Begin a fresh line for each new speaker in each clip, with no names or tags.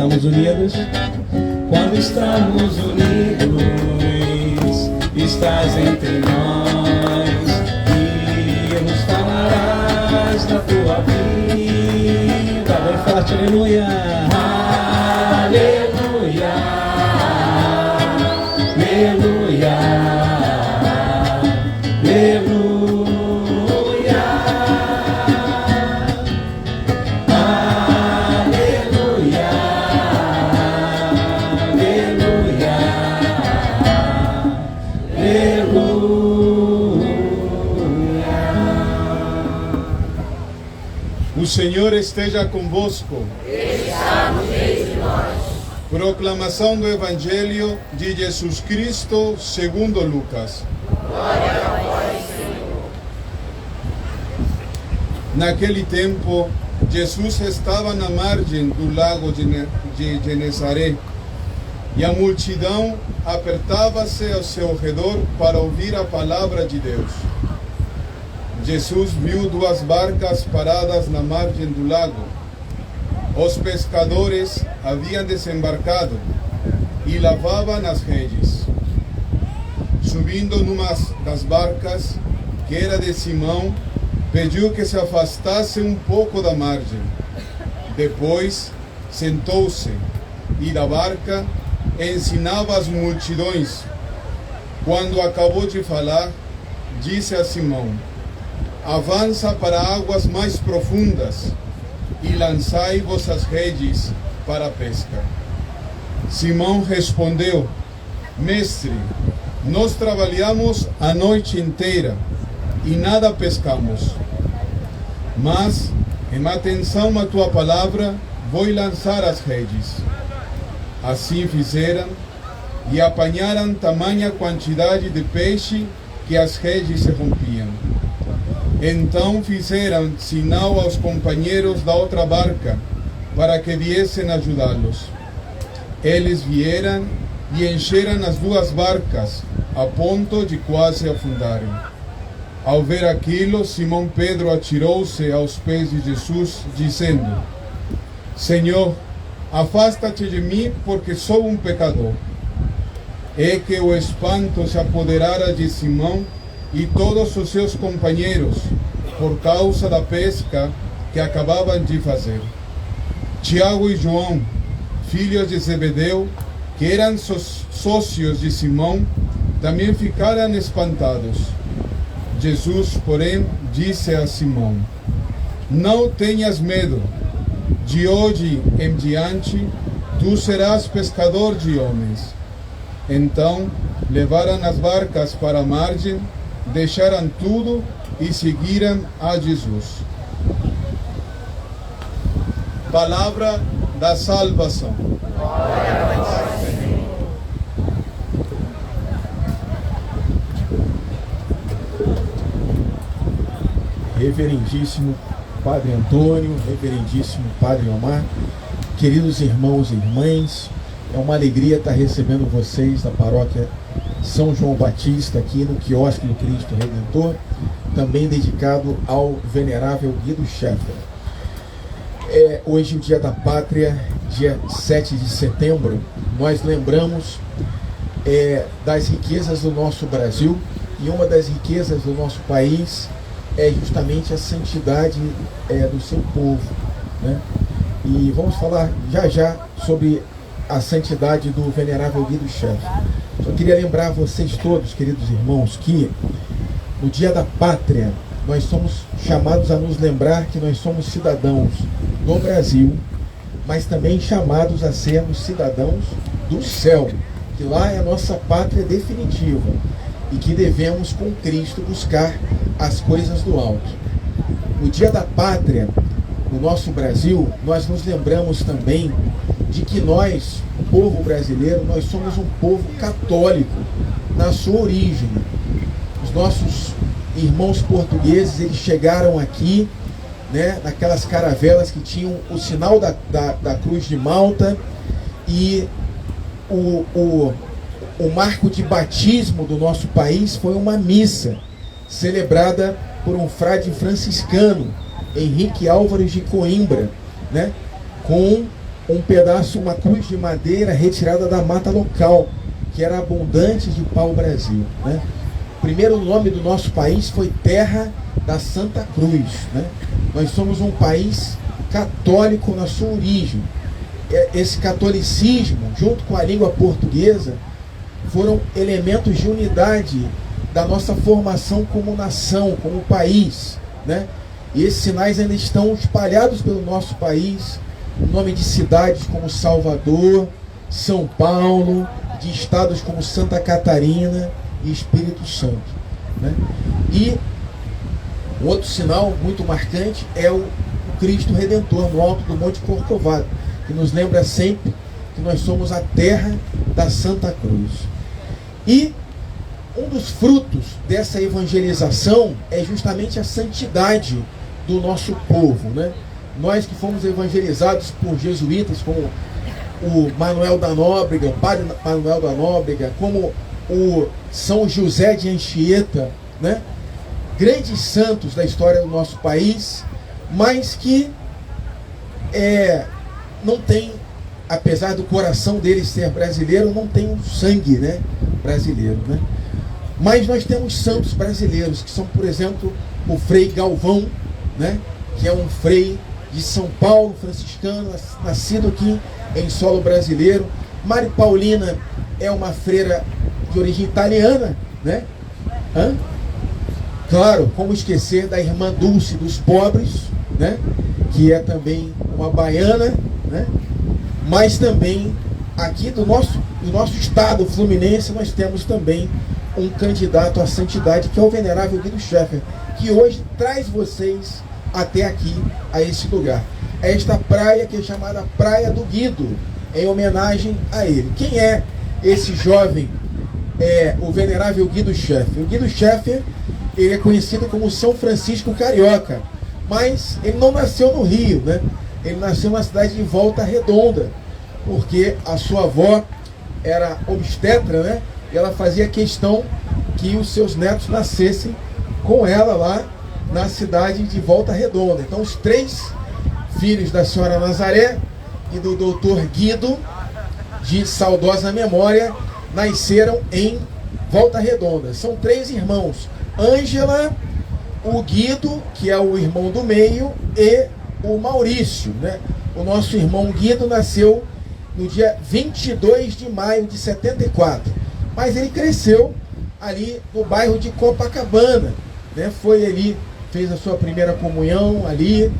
estamos unidos, quando estamos unidos, estás entre nós e nos falarás da tua vida. Bem forte, aleluia. Aleluia. Aleluia. Aleluia. Aleluia. Aleluia. Aleluia.
O Senhor esteja convosco.
Está no meio de nós.
Proclamação do Evangelho de Jesus Cristo segundo Lucas.
Glória a vós, Senhor.
Naquele tempo, Jesus estava na margem do lago de Genezaré e a multidão apertava-se ao seu redor para ouvir a palavra de Deus. Jesus viu duas barcas paradas na margem do lago. Os pescadores haviam desembarcado e lavavam as redes. Subindo numa das barcas, que era de Simão, pediu que se afastasse um pouco da margem. Depois, sentou-se e da barca ensinava as multidões. Quando acabou de falar, disse a Simão: avança para águas mais profundas e lançai vossas redes para a pesca. Simão respondeu: Mestre, nós trabalhamos a noite inteira e nada pescamos. Mas, em atenção à tua palavra, vou lançar as redes. Assim fizeram e apanharam tamanha quantidade de peixe que as redes se rompiam. Então fizeram sinal aos companheiros da outra barca para que viessem ajudá-los. Eles vieram e encheram as duas barcas a ponto de quase afundarem. Ao ver aquilo, Simão Pedro atirou-se aos pés de Jesus, dizendo: Senhor, afasta-te de mim, porque sou um pecador. É que o espanto se apoderara de Simão e todos os seus companheiros, por causa da pesca que acabavam de fazer. Tiago e João, filhos de Zebedeu, que eram sócios de Simão, também ficaram espantados. Jesus, porém, disse a Simão: não tenhas medo, de hoje em diante tu serás pescador de homens. Então levaram as barcas para a margem, deixaram tudo e seguiram a Jesus. Palavra da salvação.
Glória a vós, Senhor.
Reverendíssimo Padre Antônio, reverendíssimo Padre Omar, queridos irmãos e irmãs, é uma alegria estar recebendo vocês da paróquia São João Batista, aqui no quiosque do Cristo Redentor, também dedicado ao venerável Guido Schaeffer. Hoje, o Dia da Pátria, dia 7 de setembro, nós lembramos das riquezas do nosso Brasil, e uma das riquezas do nosso país é justamente a santidade do seu povo, né? E vamos falar já sobre a santidade do venerável Guido Schaeffer. Só queria lembrar vocês todos, queridos irmãos, que no Dia da Pátria nós somos chamados a nos lembrar que nós somos cidadãos do Brasil, mas também chamados a sermos cidadãos do céu, que lá é a nossa pátria definitiva e que devemos com Cristo buscar as coisas do alto. No Dia da Pátria, no nosso Brasil, nós nos lembramos também de que nós, o povo brasileiro, nós somos um povo católico na sua origem. Os nossos irmãos portugueses, eles chegaram aqui, né, naquelas caravelas que tinham o sinal da Cruz de Malta, e o marco de batismo do nosso país foi uma missa celebrada por um frade franciscano, Henrique Álvares de Coimbra, né, com um pedaço, uma cruz de madeira retirada da mata local, que era abundante de pau-brasil, né? O primeiro nome do nosso país foi Terra da Santa Cruz, né? Nós somos um país católico na sua origem. Esse catolicismo, junto com a língua portuguesa, foram elementos de unidade da nossa formação como nação, como país, né? E esses sinais ainda estão espalhados pelo nosso país, o nome de cidades como Salvador, São Paulo, de estados como Santa Catarina e Espírito Santo, né? E um outro sinal muito marcante é o Cristo Redentor no alto do Monte Corcovado, que nos lembra sempre que nós somos a terra da Santa Cruz. E um dos frutos dessa evangelização é justamente a santidade do nosso povo, né? Nós que fomos evangelizados por jesuítas, como o Manuel da Nóbrega, o padre Manuel da Nóbrega, como o São José de Anchieta, né? Grandes santos da história do nosso país, mas que não tem, apesar do coração deles ser brasileiro, não tem um sangue, né, brasileiro, né? Mas nós temos santos brasileiros, que são, por exemplo, o Frei Galvão, né, que é um frei de São Paulo, franciscano, nascido aqui em solo brasileiro. Mari Paulina é uma freira de origem italiana, né? Claro, como esquecer da irmã Dulce dos Pobres, né, que é também uma baiana, né? Mas também aqui do nosso estado fluminense nós temos também um candidato à santidade, que é o venerável Guido Scheffer, que hoje traz vocês até aqui, a esse lugar, a esta praia que é chamada Praia do Guido, em homenagem a ele. Quem é esse jovem? É o venerável Guido Scheffer. O Guido Scheffer, ele é conhecido como São Francisco Carioca, mas ele não nasceu no Rio, né? Ele nasceu na cidade de Volta Redonda, porque a sua avó era obstetra, né? E ela fazia questão que os seus netos nascessem com ela lá na cidade de Volta Redonda. Então, os 3 filhos da senhora Nazaré e do doutor Guido, de saudosa memória, nasceram em Volta Redonda. São 3 irmãos: Ângela, o Guido, que é o irmão do meio, e o Maurício, né? O nosso irmão Guido nasceu no dia 22 de maio de 74, mas ele cresceu ali no bairro de Copacabana, né? Foi ali, fez a sua primeira comunhão ali,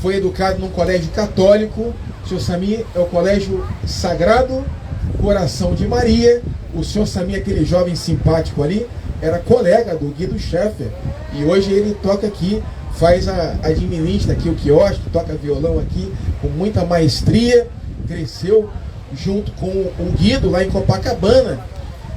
foi educado num colégio católico. O senhor Sami é o Colégio Sagrado Coração de Maria. O senhor Sami, aquele jovem simpático ali, era colega do Guido Scheffer, e hoje ele toca aqui, administra aqui o quiosque, toca violão aqui com muita maestria. Cresceu junto com o Guido lá em Copacabana.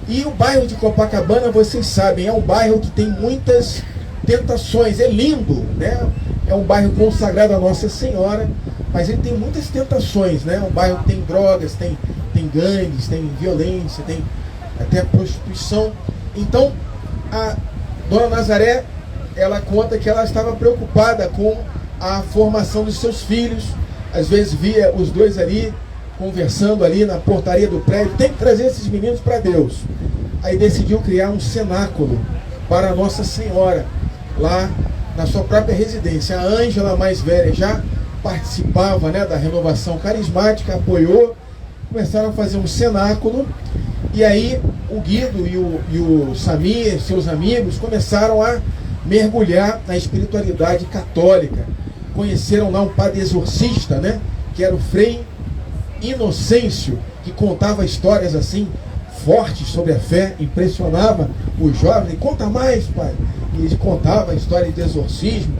E o bairro de Copacabana, vocês sabem, é um bairro que tem muitas tentações. É lindo, né? É um bairro consagrado a Nossa Senhora, mas ele tem muitas tentações, né? Um bairro que tem drogas, tem gangues, tem violência, tem até prostituição. Então, a Dona Nazaré, ela conta que ela estava preocupada com a formação dos seus filhos. Às vezes via os 2 ali, conversando ali na portaria do prédio: tem que trazer esses meninos para Deus. Aí decidiu criar um cenáculo para Nossa Senhora, lá na sua própria residência. A Ângela, mais velha, já participava, né, da renovação carismática, apoiou, começaram a fazer um cenáculo. E aí o Guido e o Sami, seus amigos, começaram a mergulhar na espiritualidade católica. Conheceram lá um padre exorcista, né, que era o Frei Inocêncio, que contava histórias assim fortes sobre a fé, impressionava os jovens. Conta mais, pai. E ele contava a história de exorcismo.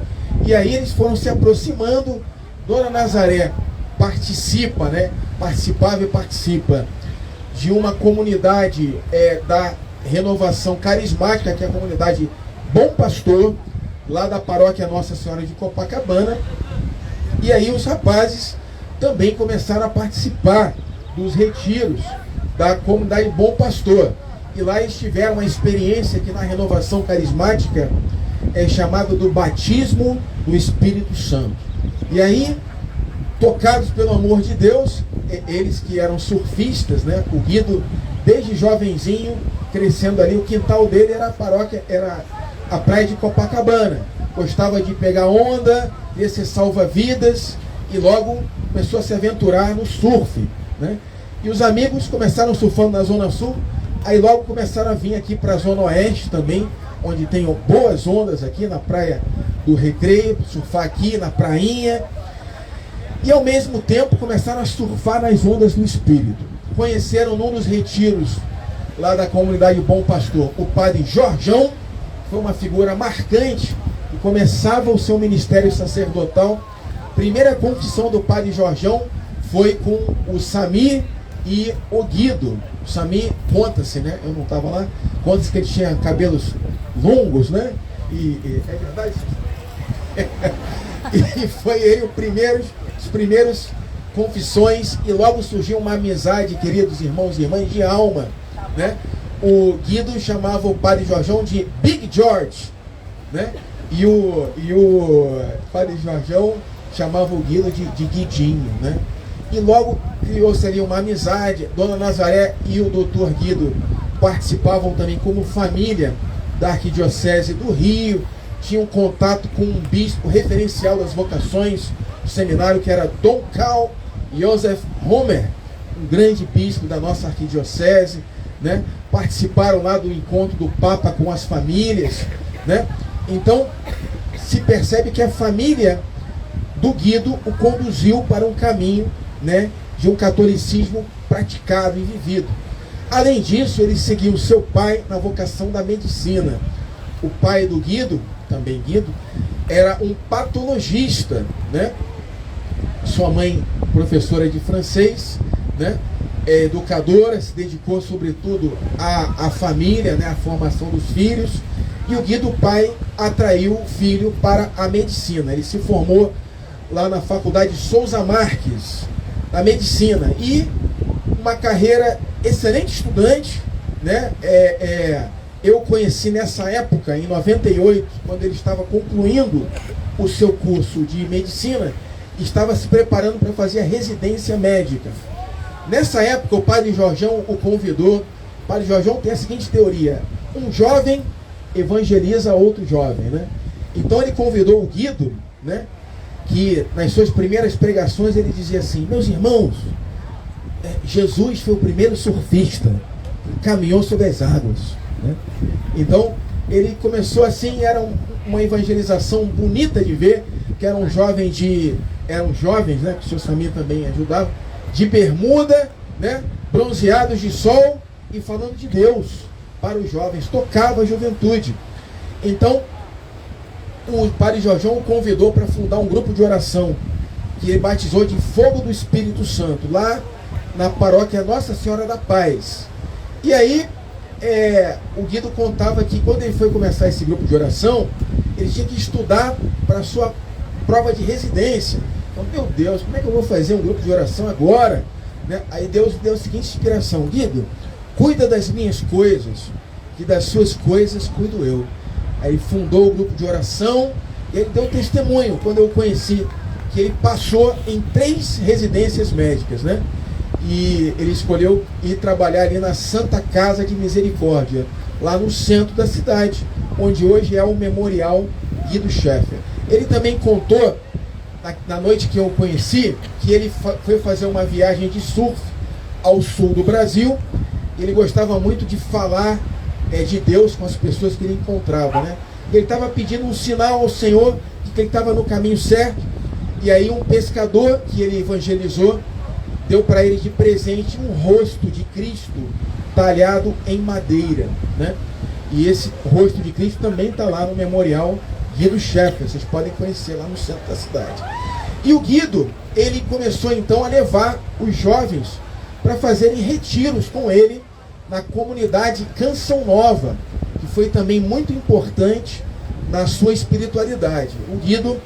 E aí eles foram se aproximando. Dona Nazaré participa, né, participava e participa de uma comunidade da renovação carismática, que é a comunidade Bom Pastor, lá da paróquia Nossa Senhora de Copacabana. E aí os rapazes também começaram a participar dos retiros da comunidade Bom Pastor. E lá eles tiveram uma experiência que na renovação carismática é chamada do batismo do Espírito Santo. E aí, tocados pelo amor de Deus, eles que eram surfistas, né? O Guido, desde jovenzinho, crescendo ali, o quintal dele era a paróquia, era a praia de Copacabana. Gostava de pegar onda, ia ser salva-vidas, e logo começou a se aventurar no surf, né? E os amigos começaram surfando na Zona Sul, aí logo começaram a vir aqui para a Zona Oeste também, onde tem boas ondas aqui na Praia do Recreio, surfar aqui na prainha. E ao mesmo tempo começaram a surfar nas ondas do Espírito. Conheceram num dos retiros lá da comunidade Bom Pastor o padre Jorjão, que foi uma figura marcante, que começava o seu ministério sacerdotal. Primeira confissão do padre Jorjão foi com o Samir e o Guido. O Samir, conta-se, né? Eu não estava lá, conta-se que ele tinha cabelos longos, né? É verdade? E foi ele os primeiros confissões, e logo surgiu uma amizade, queridos irmãos e irmãs, de alma, né? O Guido chamava o padre Jorjão de Big George, né? E o padre Jorjão chamava o Guido de Guidinho, né? E logo criou-se ali uma amizade. Dona Nazaré e o doutor Guido participavam também como família da Arquidiocese do Rio, tinham contato com um bispo referencial das vocações do seminário, que era Dom Carl Joseph Homer, um grande bispo da nossa arquidiocese, né? Participaram lá do encontro do Papa com as famílias, né? Então se percebe que a família do Guido o conduziu para um caminho, né, de um catolicismo praticado e vivido. Além disso, ele seguiu seu pai na vocação da medicina. O pai do Guido, também Guido, era um patologista, né? Sua mãe, professora de francês, né? Educadora, se dedicou sobretudo à família, né? À formação dos filhos. E o Guido, pai, atraiu o filho para a medicina. Ele se formou lá na Faculdade Souza Marques, na medicina, e uma carreira excelente estudante, né? Eu conheci nessa época, em 98, quando ele estava concluindo o seu curso de medicina, estava se preparando para fazer a residência médica. Nessa época, o padre Jorjão o convidou. O padre Jorjão tem a seguinte teoria: um jovem evangeliza outro jovem, né? Então ele convidou o Guido, né, que nas suas primeiras pregações ele dizia assim: meus irmãos, Jesus foi o primeiro surfista, caminhou sobre as águas, né? Então ele começou assim, era uma evangelização bonita de ver, que eram jovens, né, que o senhor Samir também ajudava, de bermuda, né, bronzeados de sol e falando de Deus para os jovens, tocava a juventude. Então o padre Jorjão o convidou para fundar um grupo de oração, que ele batizou de Fogo do Espírito Santo, lá na paróquia Nossa Senhora da Paz. E aí o Guido contava que quando ele foi começar esse grupo de oração, ele tinha que estudar para a sua prova de residência. Então, meu Deus, como é que eu vou fazer um grupo de oração agora, né? Aí Deus deu a seguinte inspiração: Guido, cuida das minhas coisas, que das suas coisas cuido eu. Aí ele fundou o grupo de oração, e ele deu testemunho, quando eu o conheci, que ele passou em 3 residências médicas, né? E ele escolheu ir trabalhar ali na Santa Casa de Misericórdia, lá no centro da cidade, onde hoje é o Memorial Guido Schaeffer. Ele também contou, na noite que eu o conheci, que ele foi fazer uma viagem de surf ao sul do Brasil. Ele gostava muito de falar de Deus com as pessoas que ele encontrava, né? Ele estava pedindo um sinal ao Senhor de que ele estava no caminho certo, e aí um pescador que ele evangelizou deu para ele de presente um rosto de Cristo talhado em madeira, né? E esse rosto de Cristo também está lá no Memorial Guido Schaeffer, vocês podem conhecer lá no centro da cidade. E o Guido, ele começou então a levar os jovens para fazerem retiros com ele na comunidade Canção Nova, que foi também muito importante na sua espiritualidade. O Guido,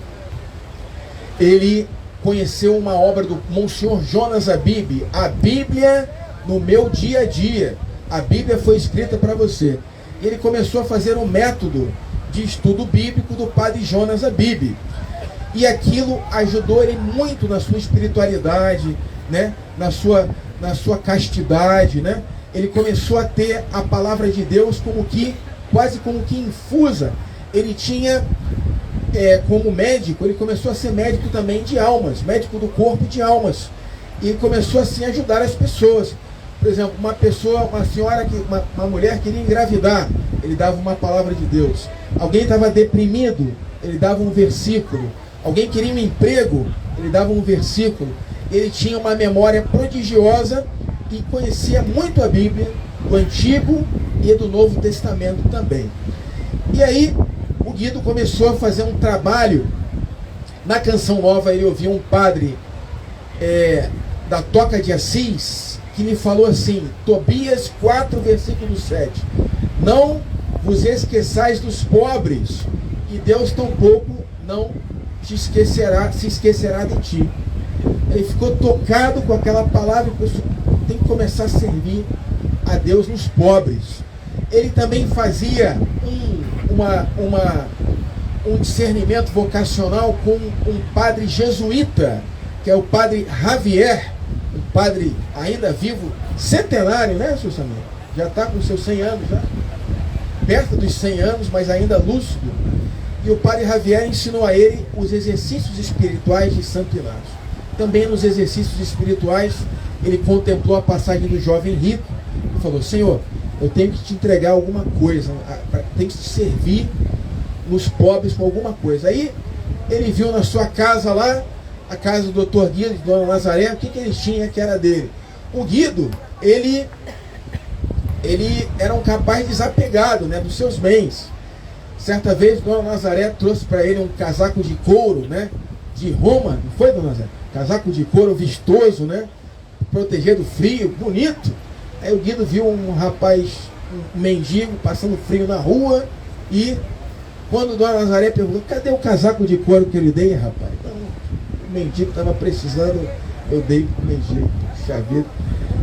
ele conheceu uma obra do Monsenhor Jonas Abib, A Bíblia no Meu Dia a Dia. A Bíblia foi escrita para você. Ele começou a fazer um método de estudo bíblico do padre Jonas Abib. E aquilo ajudou ele muito na sua espiritualidade, né, na sua castidade, né? Ele começou a ter a palavra de Deus quase como que infusa. Ele tinha, como médico, ele começou a ser médico também de almas, médico do corpo de almas. E começou assim a ajudar as pessoas. Por exemplo, uma mulher queria engravidar, ele dava uma palavra de Deus. Alguém estava deprimido, ele dava um versículo. Alguém queria um emprego, ele dava um versículo. Ele tinha uma memória prodigiosa e conhecia muito a Bíblia, do Antigo e do Novo Testamento também. E aí, o Guido começou a fazer um trabalho. Na Canção Nova, ele ouviu um padre da Toca de Assis, que me falou assim, Tobias 4, versículo 7. Não vos esqueçais dos pobres, e Deus tampouco não se esquecerá de ti. Ele ficou tocado com aquela palavra e pensou, tem que começar a servir a Deus nos pobres. Ele também fazia um discernimento vocacional com um padre jesuíta, que é o padre Javier, um padre ainda vivo, centenário, né, seu Samir? Já está com seus 100 anos, já perto dos 100 anos, mas ainda lúcido. E o padre Javier ensinou a ele os exercícios espirituais de Santo Inácio. Também nos exercícios espirituais, ele contemplou a passagem do jovem rico e falou, Senhor, eu tenho que te entregar alguma coisa, tenho que te servir nos pobres com alguma coisa. Aí ele viu na sua casa lá, a casa do Dr. Guido, de Dona Nazaré, o que ele tinha que era dele. O Guido, ele era um rapaz desapegado, né, dos seus bens. Certa vez, Dona Nazaré trouxe para ele um casaco de couro, né, de Roma, não foi, Dona Nazaré? Casaco de couro vistoso, né, proteger do frio, bonito. Aí o Guido viu um rapaz, um mendigo, passando frio na rua, e quando Dona Nazaré perguntou, cadê o casaco de couro que eu lhe dei, rapaz? Então, o mendigo estava precisando, eu dei para o mendigo, chaveiro.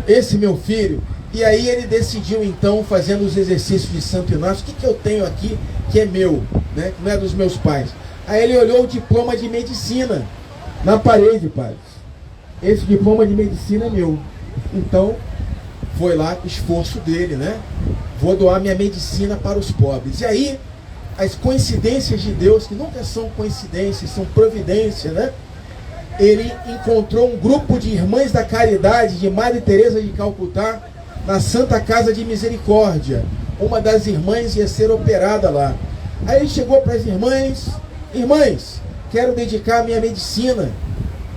Esse meu filho. E aí ele decidiu então, fazendo os exercícios de Santo Inácio, o que eu tenho aqui que é meu, né? Que não é dos meus pais. Aí ele olhou o diploma de medicina na parede, pai. Esse diploma de medicina é meu. Então, foi lá o esforço dele, né? Vou doar minha medicina para os pobres. E aí, as coincidências de Deus, que nunca são coincidências, são providência, né? Ele encontrou um grupo de irmãs da caridade de Madre Teresa de Calcutá na Santa Casa de Misericórdia. Uma das irmãs ia ser operada lá. Aí ele chegou para as irmãs, irmãs, quero dedicar a minha medicina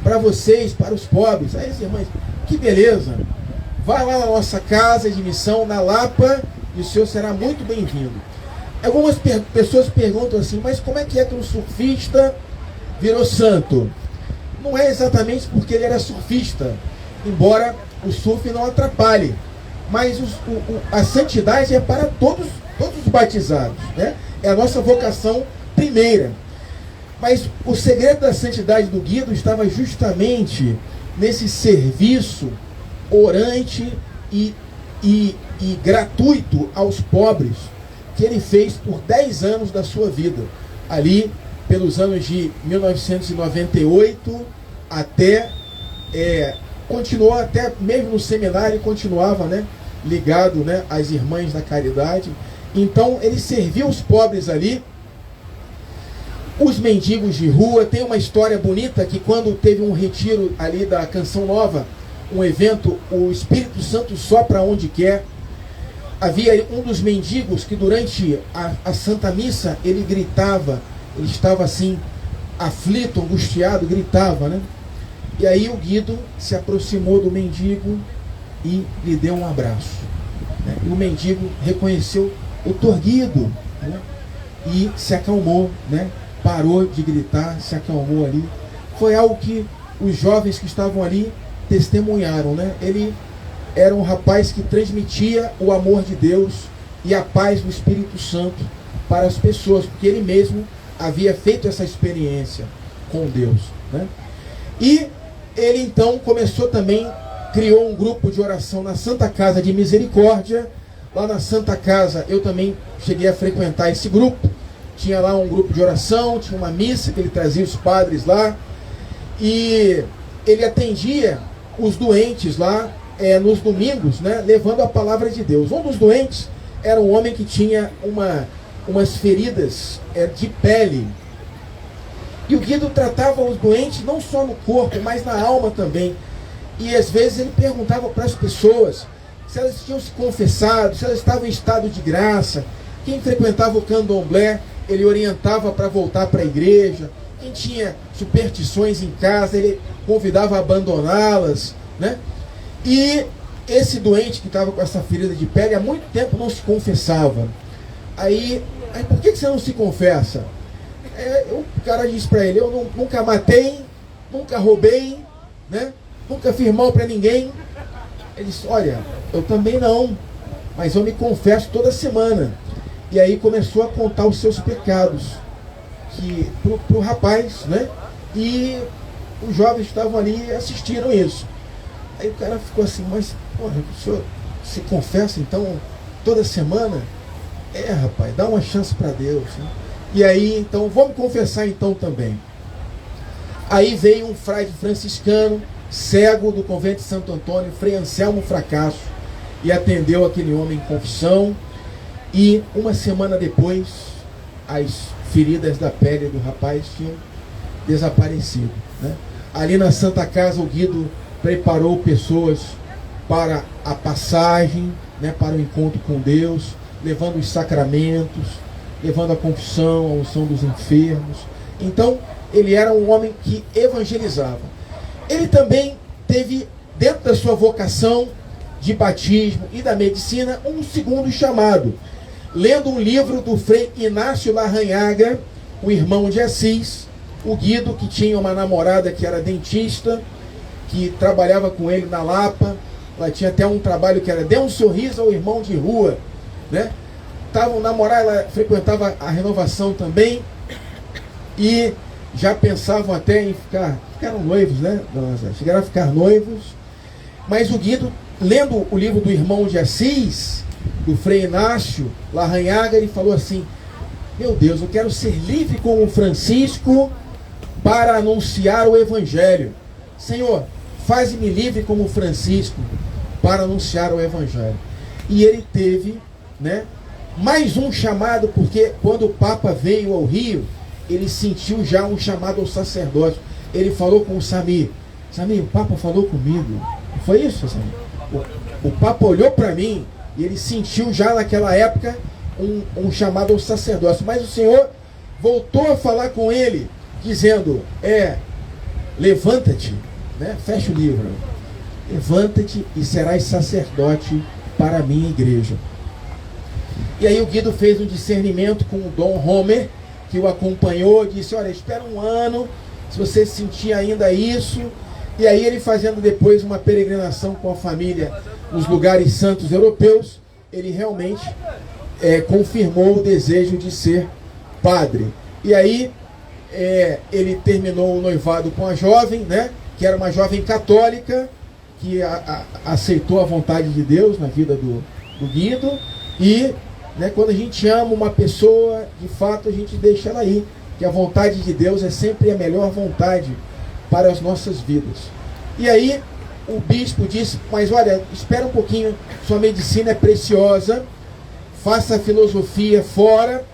para vocês, para os pobres. Aí as irmãs, que beleza, vai lá na nossa casa de missão, na Lapa, e o senhor será muito bem-vindo. Algumas pessoas perguntam assim, mas como é que um surfista virou santo? Não é exatamente porque ele era surfista, embora o surf não atrapalhe, mas a santidade é para todos os batizados, né? É a nossa vocação primeira. Mas o segredo da santidade do Guido estava justamente nesse serviço orante e gratuito aos pobres que ele fez por 10 anos da sua vida, ali pelos anos de 1998 até, continuou até mesmo no seminário, continuava, né, ligado, né, às irmãs da caridade. Então ele serviu os pobres ali, os mendigos de rua. Tem uma história bonita que quando teve um retiro ali da Canção Nova, um evento, o Espírito Santo sopra onde quer. Havia um dos mendigos que durante a Santa Missa ele gritava, ele estava assim, aflito, angustiado, gritava, né? E aí o Guido se aproximou do mendigo e lhe deu um abraço, né? E o mendigo reconheceu o Dr. Guido, né? E se acalmou, né? Parou de gritar, se acalmou ali. Foi algo que os jovens que estavam ali testemunharam, né? Ele era um rapaz que transmitia o amor de Deus e a paz do Espírito Santo para as pessoas, porque ele mesmo havia feito essa experiência com Deus, né? E ele então começou também, criou um grupo de oração na Santa Casa de Misericórdia. Lá na Santa Casa eu também cheguei a frequentar esse grupo. Tinha lá um grupo de oração, tinha uma missa que ele trazia os padres lá, e ele atendia os doentes lá nos domingos, né, levando a palavra de Deus. Um dos doentes era um homem que tinha umas feridas de pele. E o Guido tratava os doentes não só no corpo, mas na alma também. E às vezes ele perguntava para as pessoas se elas tinham se confessado, se elas estavam em estado de graça. Quem frequentava o candomblé, ele orientava para voltar para a igreja. Quem tinha superstições em casa, ele convidava a abandoná-las, né? E esse doente que estava com essa ferida de pele, há muito tempo não se confessava. Aí por que você não se confessa? O cara disse para ele: eu nunca matei, nunca roubei, né? Nunca fiz mal para ninguém. Ele disse: olha, eu também não, mas eu me confesso toda semana. E aí começou a contar os seus pecados pro rapaz, né? E os jovens estavam ali e assistiram isso. Aí o cara ficou assim: mas porra, o senhor se confessa então toda semana? Rapaz, dá uma chance para Deus, né? E aí, então, vamos confessar então também. Aí veio um frade franciscano, cego, do convento de Santo Antônio, Frei Anselmo Fracasso, e atendeu aquele homem em confissão. E uma semana depois, as feridas da pele do rapaz tinham desaparecido, né? Ali na Santa Casa, o Guido preparou pessoas para a passagem, né, para o encontro com Deus, levando os sacramentos, levando a confissão, a unção dos enfermos. Então, ele era um homem que evangelizava. Ele também teve, dentro da sua vocação de batismo e da medicina, um segundo chamado. Lendo um livro do Frei Inácio Larrañaga, o irmão de Assis, o Guido, que tinha uma namorada que era dentista, que trabalhava com ele na Lapa. Ela tinha até um trabalho que era Dê um Sorriso ao Irmão de Rua, né? Estavam namorando, ela frequentava a Renovação também, e já pensavam até em ficaram noivos, né, dona Zé? Chegaram a ficar noivos. Mas o Guido, lendo o livro do irmão de Assis, do Frei Inácio Larrañaga, ele falou assim: meu Deus, eu quero ser livre como Francisco para anunciar o Evangelho. Senhor, faz-me livre como Francisco para anunciar o Evangelho. E ele teve, né, mais um chamado, porque quando o Papa veio ao Rio, ele sentiu já um chamado ao sacerdócio. Ele falou com o Samir: Samir, o Papa falou comigo. Não foi isso, Samir? O Papa olhou para mim e ele sentiu já naquela época um chamado ao sacerdócio. Mas o Senhor voltou a falar com ele, dizendo: levanta-te, né? Fecha o livro. Levanta-te e serás sacerdote para a minha igreja. E aí o Guido fez um discernimento com o Dom Homer, que o acompanhou, disse: olha, espera um ano, se você sentir ainda isso. E aí ele, fazendo depois uma peregrinação com a família nos lugares santos europeus, ele realmente confirmou o desejo de ser padre. E aí ele terminou o noivado com a jovem, né, que era uma jovem católica, que aceitou a vontade de Deus na vida do Guido. E, né, quando a gente ama uma pessoa, de fato a gente deixa ela ir, que a vontade de Deus é sempre a melhor vontade para as nossas vidas. E aí o bispo disse: mas olha, espera um pouquinho, sua medicina é preciosa, faça a filosofia fora.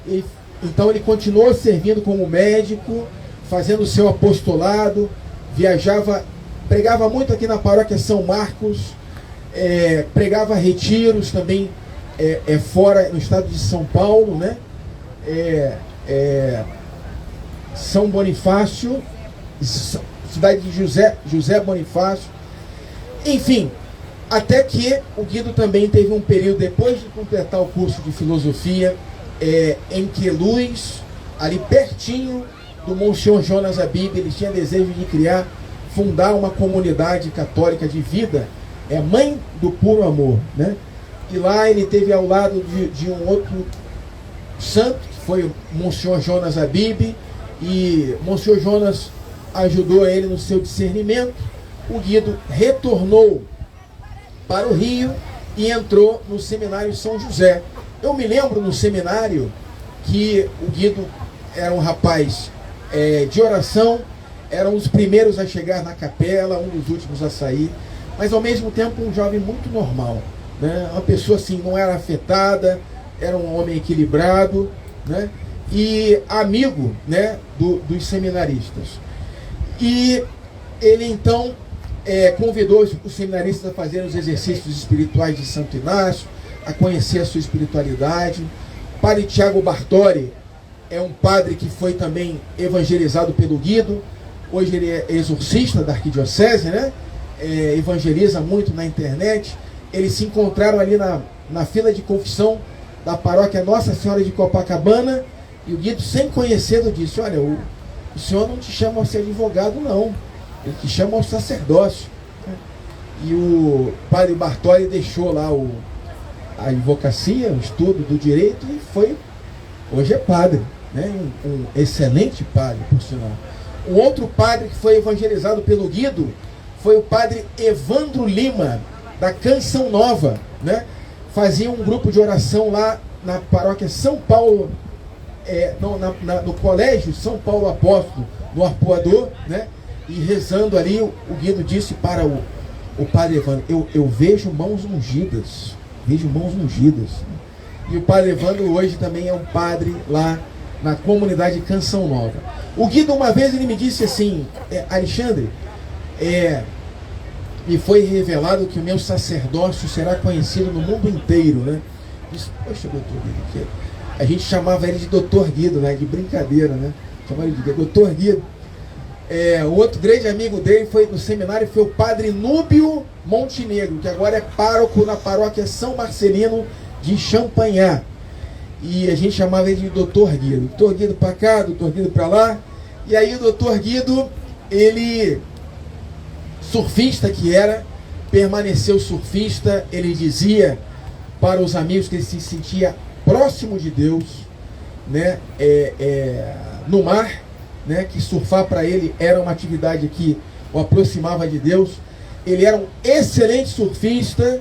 E então ele continuou servindo como médico, fazendo o seu apostolado, viajava, pregava muito aqui na paróquia São Marcos, pregava retiros também fora, no estado de São Paulo, né? São Bonifácio, cidade de José Bonifácio. Enfim, até que o Guido também teve um período, depois de completar o curso de filosofia, em Queluz, ali pertinho do Monsenhor Jonas Abib. Ele tinha desejo de fundar uma comunidade católica de vida, Mãe do Puro Amor, né? E lá ele teve ao lado de um outro santo, que foi o Monsenhor Jonas Abib, e Monsenhor Jonas ajudou ele no seu discernimento. O Guido retornou para o Rio e entrou no Seminário São José. Eu me lembro no seminário que o Guido era um rapaz de oração, era um dos primeiros a chegar na capela, um dos últimos a sair, mas ao mesmo tempo um jovem muito normal, né? Uma pessoa assim, não era afetada, era um homem equilibrado, né? E amigo, né, dos seminaristas. E ele então convidou os seminaristas a fazerem os exercícios espirituais de Santo Inácio, a conhecer a sua espiritualidade. Padre Tiago Bartori é um padre que foi também evangelizado pelo Guido. Hoje ele é exorcista da arquidiocese, né? Evangeliza muito na internet. Eles se encontraram ali na fila de confissão da paróquia Nossa Senhora de Copacabana, e o Guido, sem conhecê-lo, disse: olha, o senhor não te chama a ser advogado, não, ele te chama ao sacerdócio. E o padre Bartori deixou lá a advocacia, o estudo do direito, e hoje é padre, né? Um excelente padre, por sinal. Um outro padre que foi evangelizado pelo Guido foi o padre Evandro Lima, da Canção Nova, né? Fazia um grupo de oração lá na paróquia São Paulo, no colégio São Paulo Apóstolo, no Arpoador, né? E rezando ali, o Guido disse para o padre Evandro: eu vejo mãos ungidas, E o padre Evandro hoje também é um padre lá na comunidade Canção Nova. O Guido, uma vez, ele me disse assim: Alexandre, me foi revelado que o meu sacerdócio será conhecido no mundo inteiro, né? Disse: poxa, doutor Guido, a gente chamava ele de doutor Guido, né? De brincadeira, né? Chamava ele de doutor Guido. O outro grande amigo dele foi no seminário, foi o padre Núbio Montenegro, que agora é pároco na paróquia São Marcelino de Champagnat. E a gente chamava ele de doutor Guido. Doutor Guido para cá, doutor Guido para lá. E aí o doutor Guido, ele, surfista que era, permaneceu surfista. Ele dizia para os amigos que ele se sentia próximo de Deus, né? No mar, né? Que surfar para ele era uma atividade que o aproximava de Deus. Ele era um excelente surfista,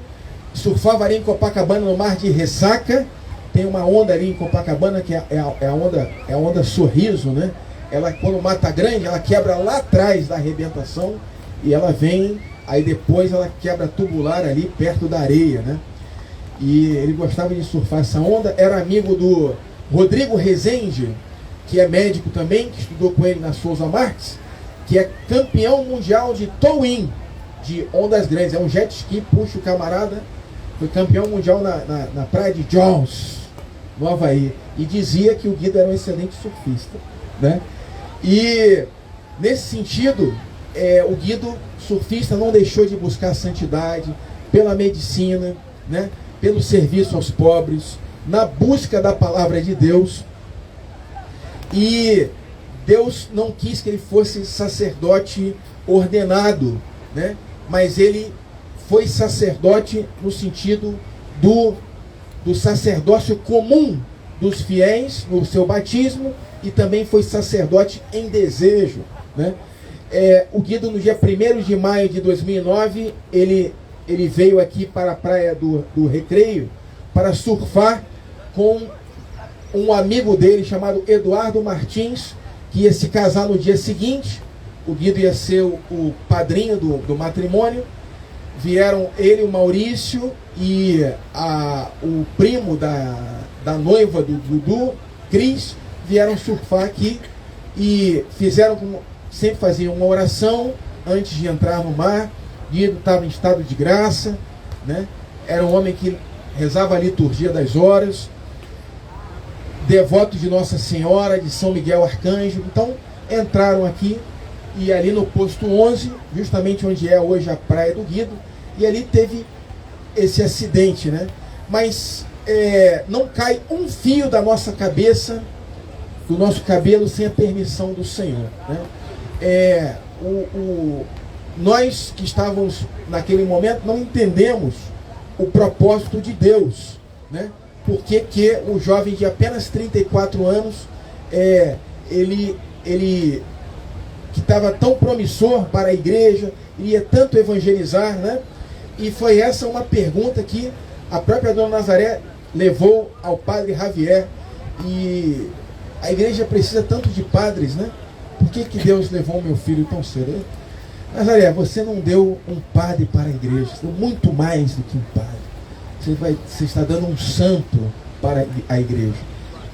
surfava ali em Copacabana no mar de Ressaca. Tem uma onda ali em Copacabana que é a onda Sorriso, né? Ela, quando o mar tá grande, ela quebra lá atrás da arrebentação e ela vem, aí depois ela quebra tubular ali perto da areia, né? E ele gostava de surfar essa onda. Era amigo do Rodrigo Rezende, que é médico também, que estudou com ele na Souza Marques, que é campeão mundial de towing, de ondas grandes. É um jet ski, puxa o camarada. Foi campeão mundial na praia de Jones, no Havaí. E dizia que o Guido era um excelente surfista, né? E nesse sentido, o Guido, surfista, não deixou de buscar a santidade pela medicina, né? Pelo serviço aos pobres, na busca da palavra de Deus. E Deus não quis que ele fosse sacerdote ordenado, né? Mas ele foi sacerdote no sentido do sacerdócio comum dos fiéis no seu batismo, e também foi sacerdote em desejo, né? O Guido, no dia 1º de maio de 2009, ele veio aqui para a praia do Recreio para surfar com um amigo dele chamado Eduardo Martins, que ia se casar no dia seguinte. O Guido ia ser o padrinho do matrimônio. Vieram ele, o Maurício e o primo da noiva do Dudu, Cris, vieram surfar aqui e fizeram, como sempre faziam, uma oração antes de entrar no mar. Guido estava em estado de graça, né? Era um homem que rezava a liturgia das horas, devoto de Nossa Senhora, de São Miguel Arcanjo. Então entraram aqui, e ali no posto 11, justamente onde é hoje a praia do Guido, e ali teve esse acidente, né? Mas não cai um fio da nossa cabeça, do nosso cabelo, sem a permissão do Senhor, né? Nós que estávamos naquele momento não entendemos o propósito de Deus, né? Porque que o jovem de apenas 34 anos, ele que estava tão promissor para a igreja, iria tanto evangelizar, né? E foi essa uma pergunta que a própria Dona Nazaré levou ao padre Javier. E a igreja precisa tanto de padres, né? que Deus levou o meu filho tão cedo? Nazaré, você não deu um padre para a igreja, você deu muito mais do que um padre. Você está dando um santo para a igreja.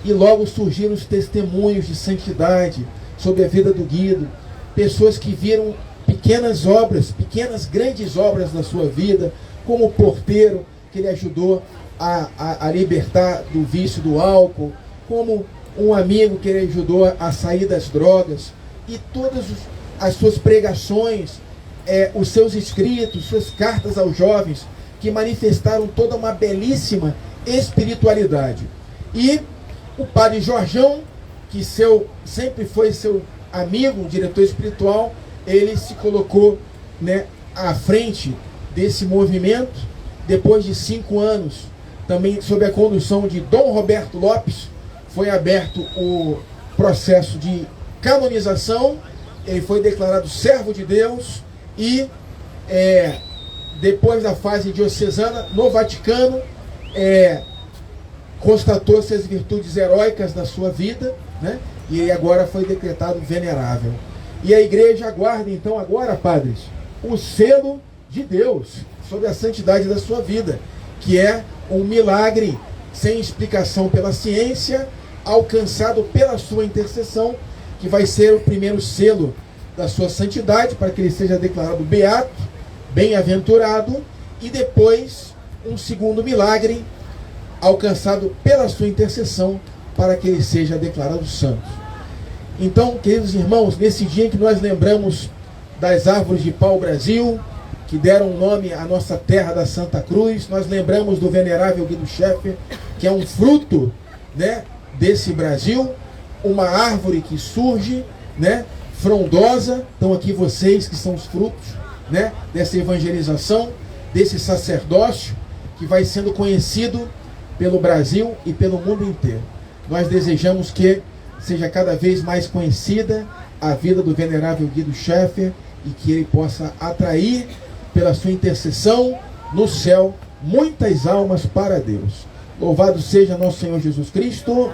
E logo surgiram os testemunhos de santidade sobre a vida do Guido, pessoas que viram pequenas obras, pequenas grandes obras na sua vida, como o porteiro que ele ajudou a libertar do vício do álcool, como um amigo que ele ajudou a sair das drogas, e todas as suas pregações, os seus escritos, suas cartas aos jovens, que manifestaram toda uma belíssima espiritualidade. E o padre Jorjão, que sempre foi seu amigo, diretor espiritual, ele se colocou, né, à frente desse movimento. Depois de 5 anos, também sob a condução de Dom Roberto Lopes, foi aberto o processo de canonização. Ele foi declarado servo de Deus e depois da fase diocesana, no Vaticano, constatou-se as virtudes heróicas da sua vida, né? E ele agora foi decretado venerável. E a igreja aguarda então agora, padres, o selo de Deus sobre a santidade da sua vida, que é um milagre sem explicação pela ciência, alcançado pela sua intercessão, que vai ser o primeiro selo da sua santidade, para que ele seja declarado beato, bem-aventurado, e depois um segundo milagre, alcançado pela sua intercessão, para que ele seja declarado santo. Então, queridos irmãos, nesse dia em que nós lembramos das árvores de pau-brasil, que deram nome à nossa terra da Santa Cruz, nós lembramos do venerável Guido Schaeffer, que é um fruto, né, desse Brasil, uma árvore que surge, né, frondosa. Então aqui vocês que são os frutos, né, dessa evangelização, desse sacerdócio que vai sendo conhecido pelo Brasil e pelo mundo inteiro. Nós desejamos que seja cada vez mais conhecida a vida do venerável Guido Schaeffer e que ele possa atrair, pela sua intercessão, no céu, muitas almas para Deus. Louvado seja nosso Senhor Jesus Cristo.